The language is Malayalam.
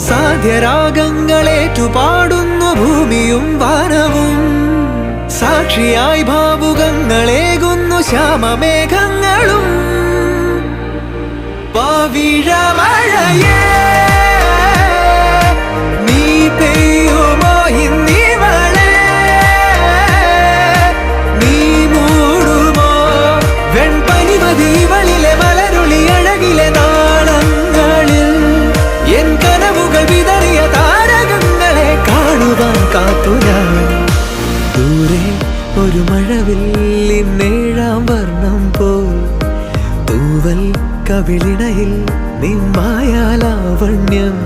സാധ്യരാഗങ്ങളേറ്റുപാടുന്നു ഭൂമിയും വാനവും. സാക്ഷിയായി ഭാവുകങ്ങളേകുന്നു ശ്യാമമേഘങ്ങളും. പവിഴമഴയേ നീ പെയ്യുമോ ഇന്നിവളെ, നീ മൂടുമോ വെൺപനിമതിവളിലെ മലരുളി അഴകിലെ നാളങ്ങളിൽ. എൻ കനവുകൾ വിതറിയ താരകങ്ങളെ കാണുവാൻ കാത്തു ഞാൻ. ദൂരെ ഒരു മഴവില്ലിന്നേഴാം വർണ്ണം പോൽ തൂവൽ കവിളിണയിൽ നിമ്മായാലാവണ്യം.